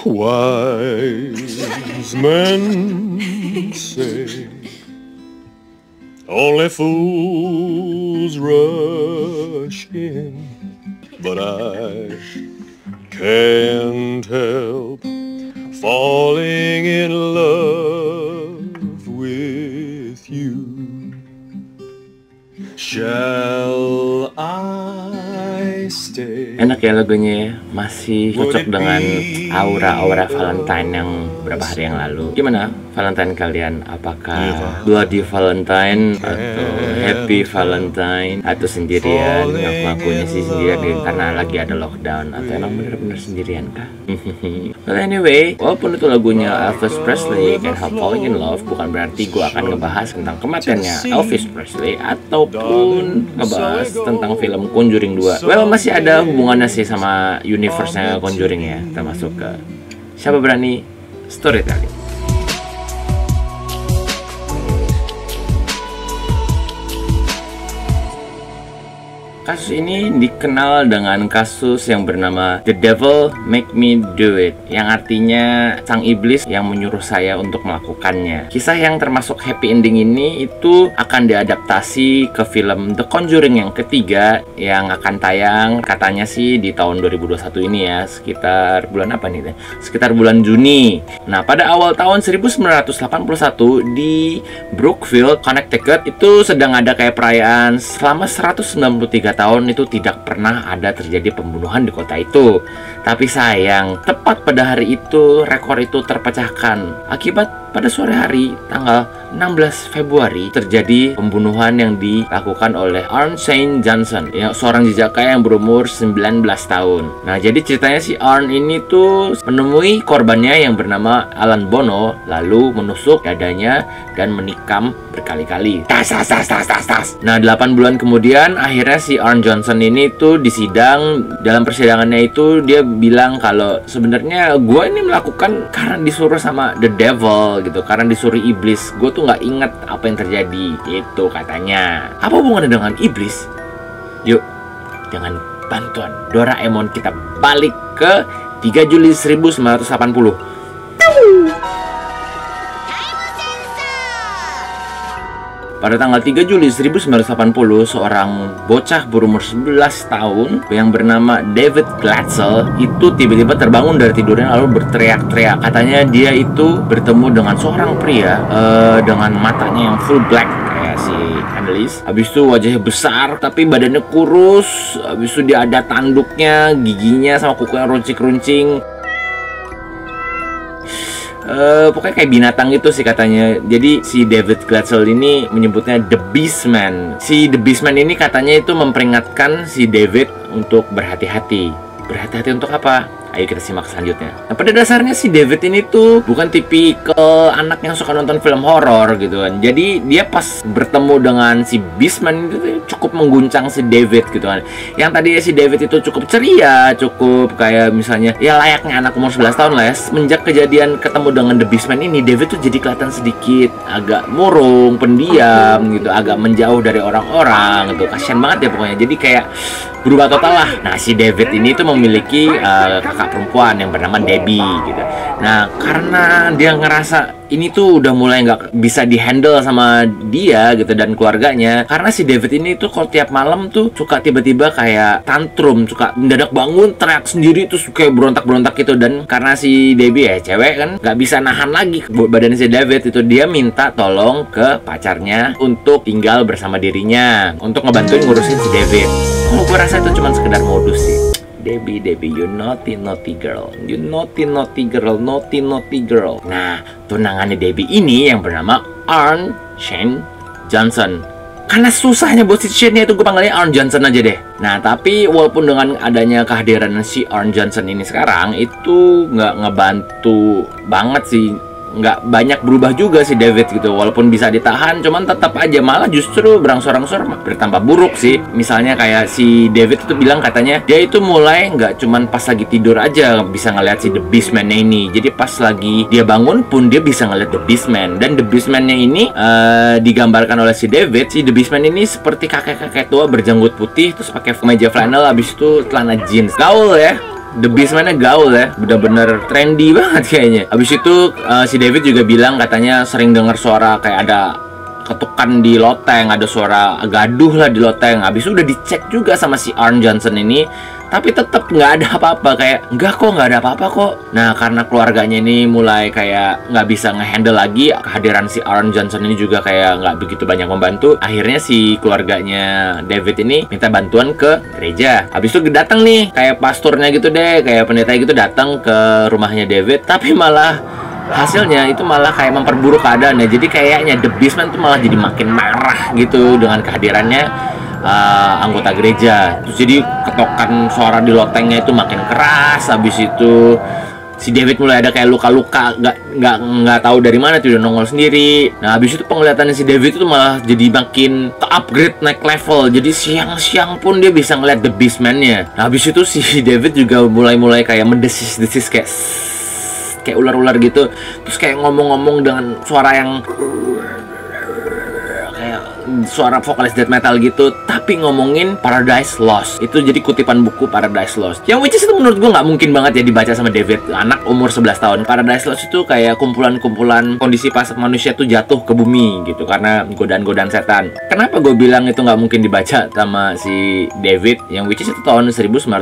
Wise men say only fools rush in, but I can't help falling in love with you. Shall I stay? Enak ya lagunya ya, masih cocok dengan aura-aura Valentine yang beberapa hari yang lalu. Gimana Valentine kalian? Apakah Bloody Valentine atau Happy Valentine atau sendirian? Ngaku-ngakunya sih sendirian karena lagi ada lockdown, atau emang bener-bener sendirian kah? Well anyway, walaupun itu lagunya Elvis Presley Can't Help Falling in Love, bukan berarti gue akan ngebahas tentang kematiannya Elvis Presley ataupun ngebahas tentang film Conjuring 2. Well, masih ada hubungannya sih sama universe-nya Conjuring ya, termasuk ke Siapa Berani Storytelling. Kasus ini dikenal dengan kasus yang bernama The Devil Make Me Do It, yang artinya sang iblis yang menyuruh saya untuk melakukannya. Kisah yang termasuk happy ending ini itu akan diadaptasi ke film The Conjuring yang ketiga yang akan tayang katanya sih di tahun 2021 ini ya, sekitar bulan apa nih? Sekitar bulan Juni. Nah, pada awal tahun 1981 di Brookfield, Connecticut itu sedang ada kayak perayaan selama 193 tahun itu tidak pernah ada terjadi pembunuhan di kota itu. Tapi sayang, tepat pada hari itu rekor itu terpecahkan akibat pada sore hari tanggal 16 Februari terjadi pembunuhan yang dilakukan oleh Arne St. Johnson, yang seorang jejak kaya yang berumur 19 tahun. Nah, jadi ceritanya si Arne ini tuh menemui korbannya yang bernama Alan Bono, lalu menusuk dadanya dan menikam berkali-kali. Tas. Nah, 8 bulan kemudian akhirnya si Arne Johnson ini tuh disidang. Dalam persidangannya itu dia bilang kalau sebenarnya gue ini melakukan karena disuruh sama the devil gitu, karena disuruh iblis. Gue tuh nggak inget apa yang terjadi, itu katanya. Apa hubungannya dengan iblis? Yuk, dengan bantuan Doraemon kita balik ke 3 Juli 1980. Pada tanggal 3 Juli 1980, seorang bocah berumur 11 tahun yang bernama David Glatzel itu tiba-tiba terbangun dari tidurnya lalu berteriak-teriak. Katanya dia itu bertemu dengan seorang pria dengan matanya yang full black kayak si Annelies. Habis itu wajahnya besar tapi badannya kurus. Habis itu dia ada tanduknya, giginya sama kukunya runcing-runcing. Pokoknya kayak binatang gitu sih katanya. Jadi si David Glatzel ini menyebutnya The Beastman. Si The Beastman ini katanya itu memperingatkan si David untuk berhati-hati. Berhati-hati untuk apa? Ayo kita simak selanjutnya. Nah, pada dasarnya si David ini tuh bukan tipikal anak yang suka nonton film horor gitu kan. Jadi dia pas bertemu dengan si Beastman itu cukup mengguncang si David gitu kan. Yang tadi si David itu cukup ceria, cukup kayak misalnya ya layaknya anak umur 11 tahun lah ya. Semenjak kejadian ketemu dengan The Beastman ini, David tuh jadi kelihatan sedikit agak murung, pendiam gitu, agak menjauh dari orang-orang gitu. Kasian banget ya pokoknya. Jadi kayak berubah total lah. Nah, si David ini tuh memiliki kakak perempuan yang bernama Debbie gitu. Nah, karena dia ngerasa ini tuh udah mulai nggak bisa dihandle sama dia gitu dan keluarganya, karena si David ini tuh kalau tiap malam tuh suka tiba-tiba kayak tantrum, suka mendadak bangun teriak sendiri terus kayak berontak-berontak gitu. Dan karena si Debbie ya cewek kan nggak bisa nahan lagi badan si David itu, dia minta tolong ke pacarnya untuk tinggal bersama dirinya untuk ngebantuin ngurusin si David. Kalau gue rasa itu cuma sekedar modus sih. Debbie, you naughty girl. You naughty girl. Nah, tunangannya Debbie ini yang bernama Arne St. Johnson. Karena susahnya buat si Shane-nya itu gue panggilnya Arne Johnson aja deh. Nah, tapi walaupun dengan adanya kehadiran si Arne Johnson ini sekarang, itu nggak ngebantu banget sih. Nggak banyak berubah juga si David gitu. Walaupun bisa ditahan, cuman tetap aja malah justru berangsur-angsur bertambah buruk sih. Misalnya kayak si David itu bilang katanya dia itu mulai nggak cuman pas lagi tidur aja bisa ngeliat si The Beastman-nya ini. Jadi pas lagi dia bangun pun dia bisa ngeliat The Beastman. Dan The Beastman-nya ini digambarkan oleh si David. Si The Beastman ini seperti kakek-kakek tua berjanggut putih terus pakai kemeja flannel, habis itu celana jeans. Gaul ya. The Beastman-nya gaul ya, bener-bener trendy banget kayaknya. Habis itu si David juga bilang katanya sering dengar suara kayak ada ketukan di loteng, ada suara gaduh lah di loteng. Habis itu udah dicek juga sama si Arn Johnson ini, tapi tetap nggak ada apa-apa, kayak nggak ada apa-apa kok. Nah, karena keluarganya ini mulai kayak nggak bisa ngehandle lagi kehadiran si Arn Johnson ini, juga kayak nggak begitu banyak membantu. Akhirnya si keluarganya David ini minta bantuan ke gereja. Habis itu datang nih kayak pastornya gitu deh, kayak pendeta gitu datang ke rumahnya David, tapi malah hasilnya itu malah kayak memperburuk keadaannya. Jadi kayaknya The Beastman tuh malah jadi makin marah gitu dengan kehadirannya anggota gereja. Terus jadi ketokan suara di lotengnya itu makin keras. Habis itu si David mulai ada kayak luka-luka, nggak tahu dari mana tuh udah nongol sendiri. Nah, habis itu penglihatannya si David itu malah jadi makin upgrade, naik level. Jadi siang-siang pun dia bisa ngeliat The Beastman-nya. Nah, habis itu si David juga mulai kayak mendesis-desis kayak ular-ular gitu. Terus kayak ngomong-ngomong dengan suara yang kayak suara vokalis death metal gitu, tapi ngomongin Paradise Lost. Itu jadi kutipan buku Paradise Lost, yang which is itu menurut gue nggak mungkin banget ya dibaca sama David, anak umur 11 tahun. Paradise Lost itu kayak kumpulan-kumpulan kondisi pas manusia tuh jatuh ke bumi gitu karena godaan-godaan setan. Kenapa gue bilang itu nggak mungkin dibaca sama si David, yang which is itu tahun 1980,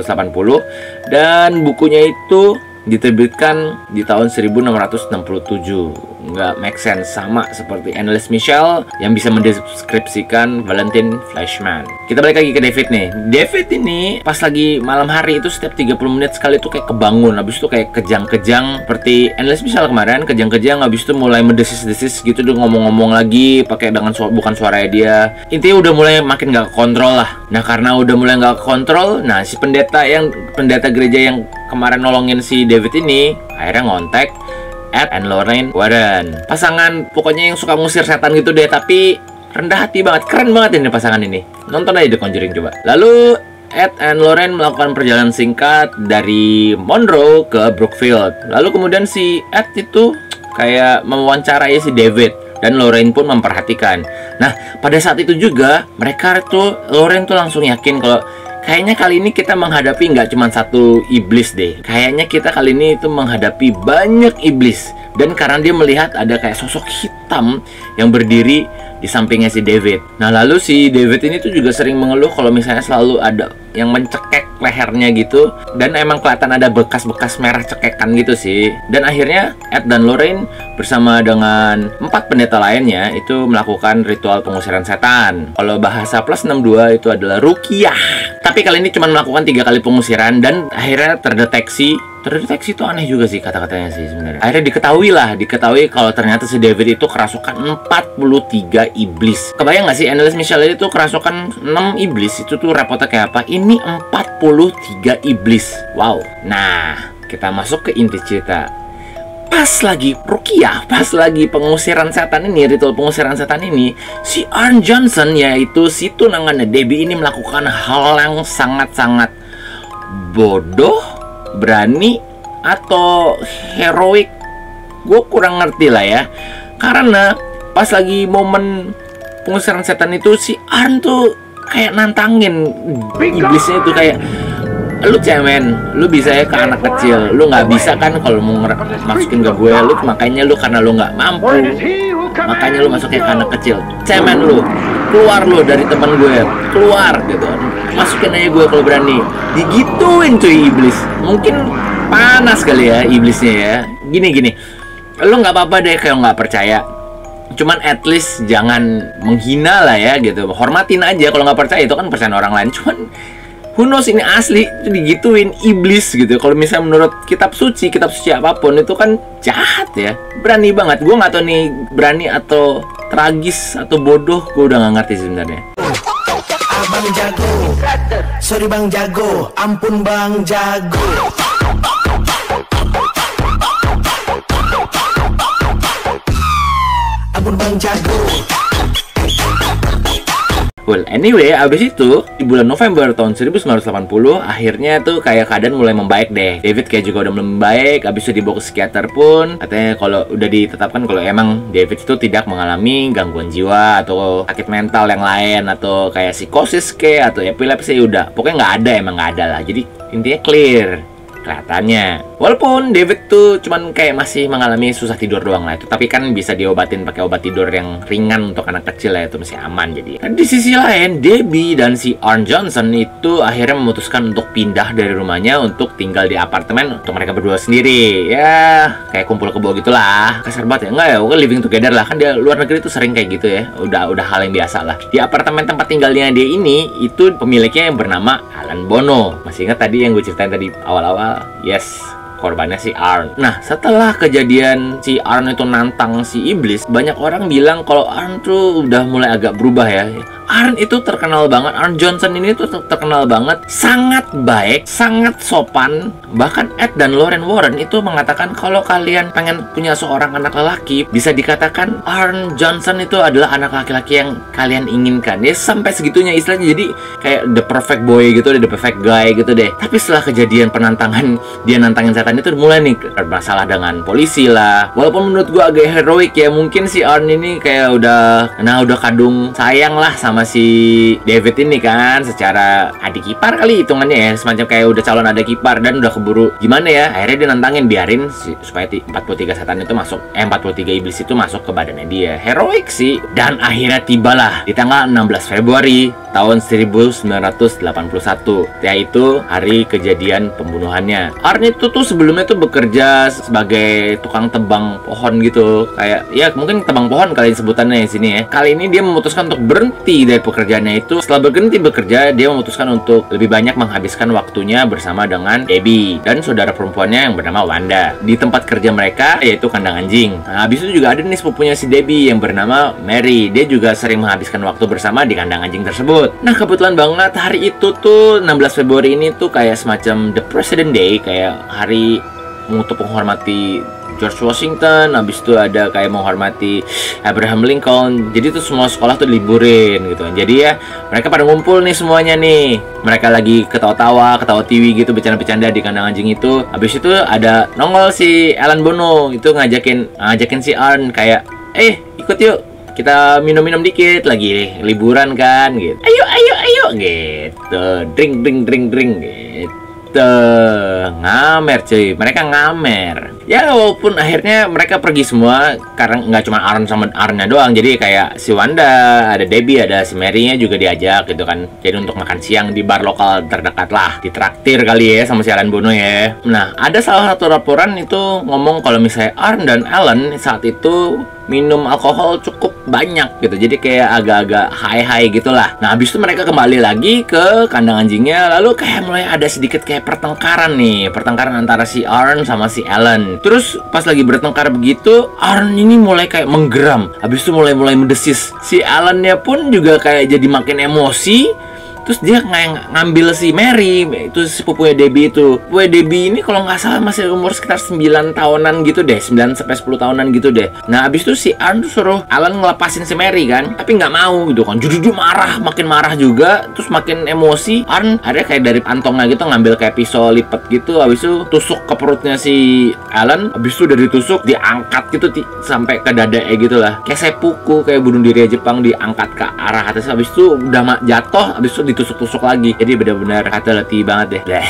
dan bukunya itu diterbitkan di tahun 1667. Nggak make sense, sama seperti Anneliese Michel yang bisa mendeskripsikan Valentin Fleischmann. Kita balik lagi ke David nih. David ini pas lagi malam hari itu setiap 30 menit sekali tuh kayak kebangun. Habis itu kayak kejang-kejang seperti Anneliese Michel kemarin, kejang-kejang. Habis itu mulai mendesis-desis gitu, udah ngomong-ngomong lagi pakai dengan bukan suaranya dia. Intinya udah mulai makin nggak kontrol lah. Nah, karena udah mulai nggak kontrol, nah si pendeta gereja yang kemarin nolongin si David ini akhirnya ngontek Ed and Lorraine Warren, pasangan pokoknya yang suka ngusir setan gitu deh, tapi rendah hati banget. Keren banget ini pasangan ini, nonton aja The Conjuring coba. Lalu Ed and Lorraine melakukan perjalanan singkat dari Monroe ke Brookfield. Lalu kemudian si Ed itu kayak mewawancarai si David, dan Lorraine pun memperhatikan. Nah, pada saat itu juga Lorraine tuh langsung yakin kalau kayaknya kali ini kita menghadapi nggak cuma satu iblis deh. Kayaknya kita kali ini itu menghadapi banyak iblis. Dan karena dia melihat ada kayak sosok hitam yang berdiri di sampingnya si David. Nah, lalu si David ini tuh juga sering mengeluh kalau misalnya selalu ada yang mencekek lehernya gitu. Dan emang kelihatan ada bekas-bekas merah cekekan gitu sih. Dan akhirnya Ed dan Lorraine bersama dengan 4 pendeta lainnya itu melakukan ritual pengusiran setan. Kalau bahasa plus 62 itu adalah ruqyah. Tapi kali ini cuma melakukan 3 kali pengusiran dan akhirnya terdeteksi itu aneh juga sih kata-katanya sih sebenarnya. Akhirnya diketahui kalau ternyata si David itu kerasukan 43 iblis. Kebayang nggak sih Anneliese Michel itu kerasukan 6 iblis? Itu tuh repotnya kayak apa? Ini 43 iblis. Wow. Nah, kita masuk ke inti cerita. Pas lagi ruqyah, pas lagi pengusiran setan ini, ritual pengusiran setan ini, si Arn Johnson, yaitu si tunangannya Debbie ini melakukan hal yang sangat-sangat bodoh, berani, atau heroik. Gue kurang ngerti lah ya. Karena pas lagi momen pengusiran setan itu, si Arn tuh kayak nantangin iblisnya itu kayak, lu cemen, lu bisa ya ke anak kecil, lu nggak bisa kan kalau mau masukin ke gue, lu makanya lu karena lu nggak mampu, makanya lu masuknya ke anak kecil. Cemen lu, keluar lu dari teman gue, keluar gitu, masukin aja gue kalau berani. Digituin cuy iblis. Mungkin panas kali ya iblisnya ya. Gini, lu nggak apa-apa deh kalau nggak percaya, cuman at least jangan menghina lah ya gitu, hormatin aja. Kalau nggak percaya itu kan percaya orang lain, cuman who knows ini asli itu digituin iblis gitu. Kalau misalnya menurut kitab suci apapun itu kan jahat ya. Berani banget. Gue nggak tahu nih berani atau tragis atau bodoh, gue udah nggak ngerti sebenarnya. Abang jago, sorry bang jago, ampun bang jago. Ampun bang jago. Well, anyway, abis itu di bulan November tahun 1980 akhirnya tuh kayak keadaan mulai membaik deh. David kayak juga udah membaik. Abis itu dibawa ke psikiater pun katanya kalau udah ditetapkan kalau emang David itu tidak mengalami gangguan jiwa atau sakit mental yang lain atau kayak psikosis atau epilepsi. Udah pokoknya nggak ada lah. Jadi intinya clear. kelihatannya. Walaupun David tuh cuman kayak masih mengalami susah tidur doang lah itu, tapi kan bisa diobatin pakai obat tidur yang ringan untuk anak kecil ya, itu masih aman jadi. Dan di sisi lain, Debbie dan si Arn Johnson itu akhirnya memutuskan untuk pindah dari rumahnya untuk tinggal di apartemen untuk mereka berdua sendiri. Ya, kayak kumpul kebo gitulah. Kasar banget ya, enggak ya, pokoknya living together lah. Kan dia luar negeri tuh sering kayak gitu ya. Udah hal yang biasa lah. Di apartemen tempat tinggalnya dia ini, itu pemiliknya yang bernama Alan Bono. Masih ingat tadi yang gue ceritain tadi awal-awal? Yes, korbannya si Arn. Nah, setelah kejadian si Arn itu nantang si iblis, banyak orang bilang kalau Arn tuh udah mulai agak berubah ya. Arn itu terkenal banget, Arn Johnson ini tuh terkenal banget, sangat baik, sangat sopan. Bahkan Ed dan Lorraine Warren itu mengatakan kalau kalian pengen punya seorang anak lelaki, bisa dikatakan Arn Johnson itu adalah anak laki-laki yang kalian inginkan. Dia sampai segitunya istilahnya, jadi kayak the perfect boy gitu deh, the perfect guy gitu deh. Tapi setelah kejadian penantangan, dia nantangin setan itu mulai nih bermasalah dengan polisi lah. Walaupun menurut gua agak heroik ya, mungkin si Arn ini kayak udah kadung sayang lah sama si David ini kan, secara adik ipar kali hitungannya ya, semacam kayak udah calon adik ipar dan udah keburu gimana ya, akhirnya dia nantangin biarin supaya 43 setan itu masuk, 43 iblis itu masuk ke badannya dia. Heroik sih. Dan akhirnya tibalah di tanggal 16 Februari tahun 1981, yaitu hari kejadian pembunuhannya. Arn itu tuh sebelumnya tuh bekerja sebagai tukang tebang pohon gitu, kayak ya mungkin tebang pohon kali sebutannya di sini ya. Kali ini dia memutuskan untuk berhenti dari pekerjaannya itu. Setelah berhenti bekerja, dia memutuskan untuk lebih banyak menghabiskan waktunya bersama dengan Debbie dan saudara perempuannya yang bernama Wanda di tempat kerja mereka, yaitu kandang anjing. Nah, habis itu juga ada nih sepupunya si Debbie yang bernama Mary. Dia juga sering menghabiskan waktu bersama di kandang anjing tersebut. Nah, kebetulan banget hari itu tuh 16 Februari ini tuh kayak semacam the President Day, kayak hari untuk menghormati George Washington, habis itu ada kayak menghormati Abraham Lincoln. Jadi tuh semua sekolah tuh liburin gitu. Jadi ya mereka pada ngumpul nih semuanya nih. Mereka lagi ketawa-tawa, ketawa tiwi gitu, bercanda-bercanda di kandang anjing itu. Habis itu ada nongol si Alan Bono itu ngajakin si Arn kayak, ikut yuk, kita minum-minum dikit, lagi liburan kan gitu. Ayo gitu. Drink gitu. Ngamer cuy, mereka ngamer. Ya walaupun akhirnya mereka pergi semua, karena nggak cuma Arn sama Arnnya doang. Jadi kayak si Wanda, ada Debbie, ada si Mary-nya juga diajak gitu kan. Jadi untuk makan siang di bar lokal terdekat lah, ditraktir kali ya sama si Alan Bono ya. Nah, ada salah satu laporan itu ngomong kalau misalnya Arn dan Alan saat itu minum alkohol cukup banyak gitu, jadi kayak agak-agak high gitulah. Nah, habis itu mereka kembali lagi ke kandang anjingnya, lalu kayak mulai ada sedikit kayak pertengkaran antara si Arn sama si Alan. Terus pas lagi bertengkar begitu, Arn ini mulai kayak menggeram, habis itu mulai mendesis. Si Alannya pun juga kayak jadi makin emosi. Terus dia ngambil si Mary, itu sepupunya Debbie itu. Sepupunya Debbie ini kalau nggak salah masih umur sekitar 9 tahunan gitu deh, 9 sampai 10 tahunan gitu deh. Nah, abis itu si Arn tuh suruh Alan ngelepasin si Mary kan, tapi nggak mau gitu kan. Jadi dia makin marah juga, terus makin emosi. Arn ada kayak dari kantongnya gitu ngambil kayak pisau lipat gitu, abis itu tusuk ke perutnya si Alan. Abis itu udah ditusuk, diangkat gitu sampai ke dada gitu lah. Kayak seppuku, kayak bunuh diri Jepang, diangkat ke arah atas. Abis itu udah jatuh, abis itu ditusuk-tusuk lagi. Jadi benar-benar hati-hati banget deh.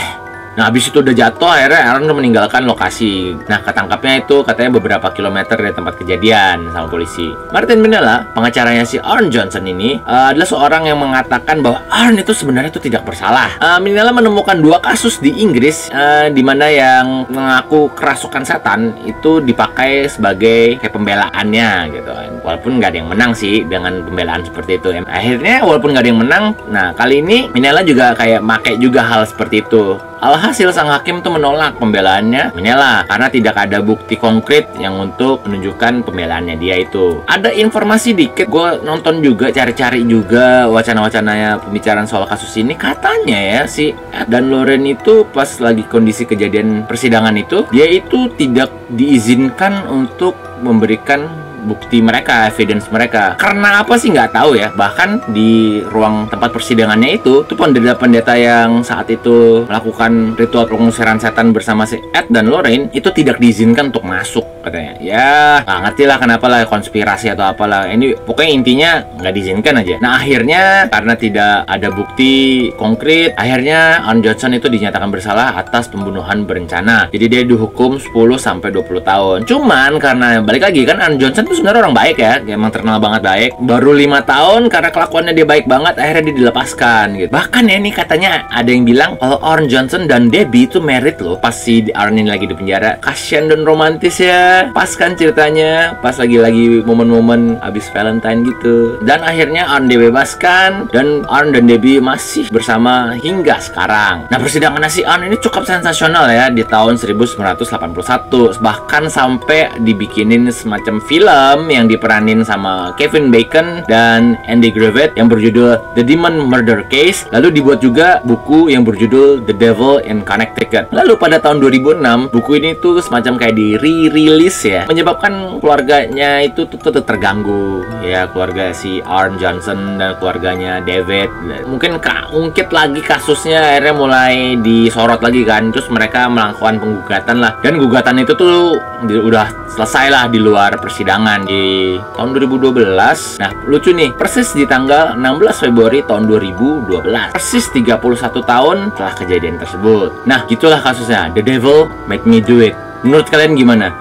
Nah, habis itu udah jatuh, akhirnya Aaron meninggalkan lokasi. Nah, ketangkapnya itu katanya beberapa kilometer dari tempat kejadian sama polisi. Martin Minella, pengacaranya si Arn Johnson ini, adalah seorang yang mengatakan bahwa Arn itu sebenarnya itu tidak bersalah. Minella menemukan 2 kasus di Inggris, di mana yang mengaku kerasukan setan itu dipakai sebagai kayak pembelaannya gitu. Walaupun nggak ada yang menang sih dengan pembelaan seperti itu. Akhirnya walaupun nggak ada yang menang, nah kali ini Minella juga kayak pakai juga hal seperti itu. Alhasil sang hakim tuh menolak pembelaannya Minella karena tidak ada bukti konkret yang untuk menunjukkan pembelaannya dia itu. Ada informasi dikit, gue nonton juga, cari-cari juga wacana-wacananya pembicaraan soal kasus ini. Katanya ya si Ed dan Lorraine itu pas lagi kondisi kejadian persidangan itu, dia itu tidak diizinkan untuk memberikan bukti mereka, evidence mereka. Karena apa sih nggak tahu ya. Bahkan di ruang tempat persidangannya itu tuh pendeta-pendeta yang saat itu melakukan ritual pengusiran setan bersama si Ed dan Lorraine itu tidak diizinkan untuk masuk. katanya. Ya nggak ngerti lah kenapa lah, konspirasi atau apalah. Ini pokoknya intinya nggak diizinkan aja. Nah akhirnya karena tidak ada bukti konkret, akhirnya Arn Johnson itu dinyatakan bersalah atas pembunuhan berencana. Jadi dia dihukum 10-20 tahun. Cuman karena balik lagi kan, Arn Johnson tuh sebenarnya orang baik ya, emang terkenal banget baik. Baru 5 tahun karena kelakuannya dia baik banget, akhirnya dia dilepaskan gitu. Bahkan ya ini katanya ada yang bilang kalau Arn Johnson dan Debbie itu married loh pas si Arn ini lagi di penjara. Kasian dan romantis ya. Pas kan ceritanya, pas lagi momen-momen abis Valentine gitu. Dan akhirnya Arn dibebaskan dan Arn dan Debbie masih bersama hingga sekarang. Nah persidangan si Arn ini cukup sensasional ya di tahun 1981. Bahkan sampai dibikinin semacam film yang diperanin sama Kevin Bacon dan Andy Griffith yang berjudul The Demon Murder Case. Lalu dibuat juga buku yang berjudul The Devil in Connecticut. Lalu pada tahun 2006 buku ini tuh semacam kayak di re-release ya, menyebabkan keluarganya itu tuh terganggu ya, keluarga si Arn Johnson dan keluarganya David. Mungkin ungkit lagi kasusnya, akhirnya mulai disorot lagi kan. Terus mereka melakukan penggugatan lah, dan gugatan itu tuh udah selesai lah di luar persidangan di tahun 2012. Nah lucu nih, persis di tanggal 16 Februari tahun 2012, persis 31 tahun setelah kejadian tersebut. Nah gitulah kasusnya, The Devil Made Me Do It. Menurut kalian gimana?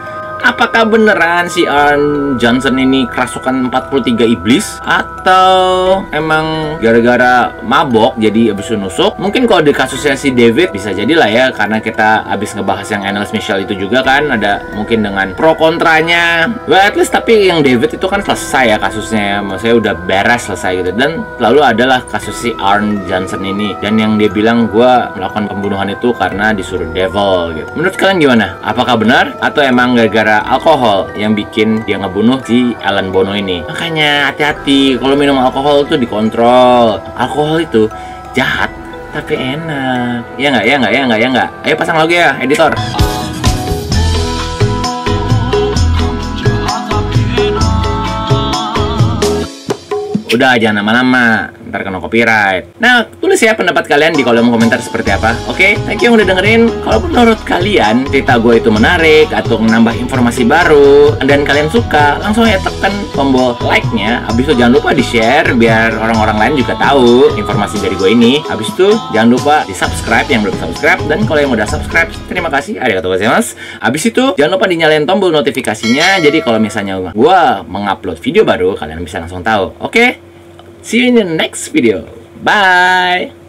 Apakah beneran si Arn Johnson ini kerasukan 43 iblis? Atau emang gara-gara mabok jadi abis nusuk? Mungkin kalau di kasusnya si David bisa jadilah ya, karena kita abis ngebahas yang Annalise Michelle itu juga kan, ada mungkin dengan pro kontranya. Well at least tapi yang David itu kan selesai ya kasusnya ya, maksudnya udah beres selesai gitu. Dan lalu adalah kasus si Arn Johnson ini, dan yang dia bilang gua melakukan pembunuhan itu karena disuruh devil gitu. Menurut kalian gimana? Apakah benar atau emang gara-gara alkohol yang bikin dia ngebunuh si Alan Bono ini? Makanya hati-hati kalau minum alkohol tuh dikontrol. Alkohol itu jahat tapi enak. Ya nggak? Ayo pasang logo ya, editor. Udah jangan lama-lama, ntar kena copyright. Nah, tulis ya pendapat kalian di kolom komentar seperti apa. Oke, thank you yang udah dengerin. Kalau menurut kalian cerita gue itu menarik atau menambah informasi baru dan kalian suka, langsung ya tekan tombol like-nya. Habis itu jangan lupa di-share biar orang-orang lain juga tahu informasi dari gue ini. Habis itu jangan lupa di-subscribe yang belum subscribe, dan kalau yang udah subscribe, terima kasih. Arigatou gozaimasu. Habis itu jangan lupa dinyalain tombol notifikasinya. Jadi kalau misalnya gue mengupload video baru, kalian bisa langsung tahu. Oke? See you in the next video. Bye.